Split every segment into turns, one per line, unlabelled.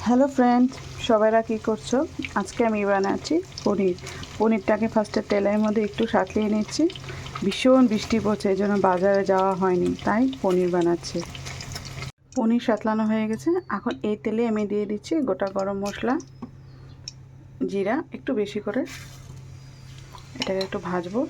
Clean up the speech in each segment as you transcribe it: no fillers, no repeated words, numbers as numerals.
Hello friend, সবাইরা কী করছো? আজকে আমি বানাচ্ছি পনিরটাকে ফার্স্টে তেলের মধ্যে একটু সাঁতলিয়ে নিচ্ছি। ভীষণ বৃষ্টি পড়ছে, এই জন্য বাজারে যাওয়া হয়নি, তাই পনির বানাচ্ছি। পনির সাঁতলানো হয়ে গেছে। এখন এই তেলে আমি দিয়ে দিচ্ছি গোটা গরম মশলা, জিরা একটু বেশি করে। এটাকে একটু ভাজবো।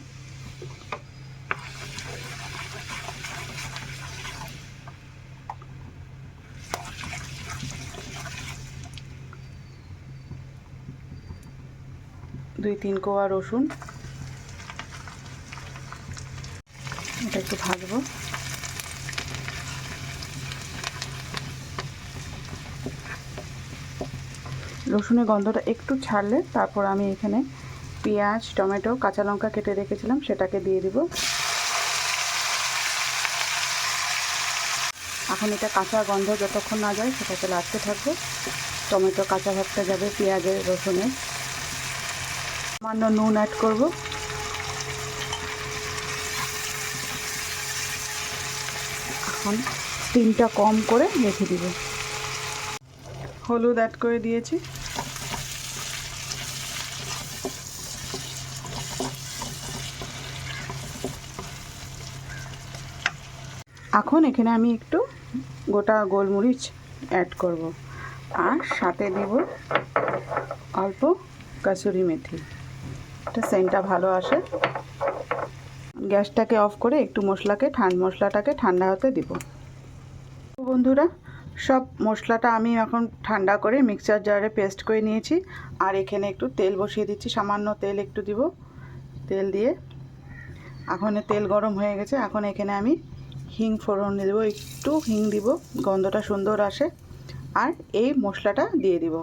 দুই তিন কোয়া রসুন, এটা একটু ভাজবো। রসুনের গন্ধটা একটু ছাড়লে তারপর আমি এখানে পেঁয়াজ, টমেটো, কাঁচা লঙ্কা কেটে রেখেছিলাম সেটাকে দিয়ে দিব। এখন এটা কাঁচা গন্ধ যতক্ষণ না যায় সেটাকে লাগতে থাকবে। টমেটো কাঁচা ভাবটা যাবে, পেঁয়াজের, রসুনের। সামান্য নুন অ্যাড করব। এখন স্টিমটা কম করে রেখে দিব। হলুদ অ্যাড করে দিয়েছি। এখন এখানে আমি একটু গোটা গোলমরিচ অ্যাড করব, আর সাথে দেব অল্প কাসুরি মেথি। এটা সেন্টটা ভালো আসে। গ্যাসটাকে অফ করে একটু মশলাটাকে ঠান্ডা হতে দিব। বন্ধুরা, সব মশলাটা আমি এখন ঠান্ডা করে মিক্সচার জারে পেস্ট করে নিয়েছি। আর এখানে একটু তেল বসিয়ে দিচ্ছি, সামান্য তেল একটু দিব। তেল দিয়ে এখন তেল গরম হয়ে গেছে। এখন এখানে আমি হিং ফোড়ন দেবো, একটু হিং দিব, গন্ধটা সুন্দর আসে। আর এই মশলাটা দিয়ে দিব।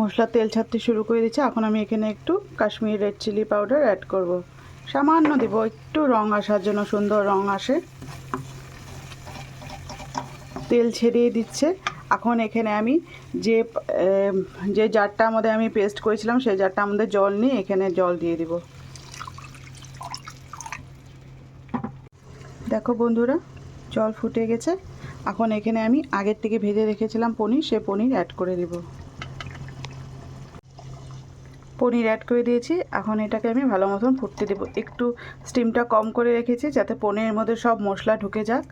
মশলা তেল ছাড়তে শুরু করে দিচ্ছে। এখন আমি এখানে একটু Kashmiri red chilli powder add করব, সামান্য দিব, একটু রং আসার জন্য, সুন্দর রং আসে। তেল ছেড়িয়ে দিচ্ছে। এখন এখানে আমি যে জারটার মধ্যে আমি পেস্ট করেছিলাম সেই জারটার মধ্যে জল নিয়ে এখানে জল দিয়ে দিব। দেখো বন্ধুরা, জল ফুটে গেছে। এখন এখানে আমি আগের থেকে ভেজে রেখেছিলাম পনির, সে পনির অ্যাড করে দিব। পনির অ্যাড করে দিয়েছি। এখন এটাকে আমি ভালো মতন ফুটতে দেব। একটু স্টিমটা কম করে রেখেছি যাতে পনিরের মধ্যে সব মশলা ঢুকে যাক,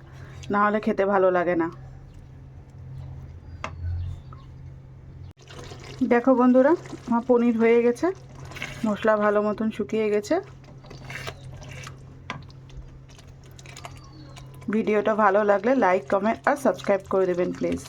না হলে খেতে ভালো লাগে না। দেখো বন্ধুরা, আমার পনির হয়ে গেছে, মশলা ভালো মতন শুকিয়ে গেছে। ভিডিওটা ভালো লাগলে লাইক, কমেন্ট আর সাবস্ক্রাইব করে দেবেন প্লিজ।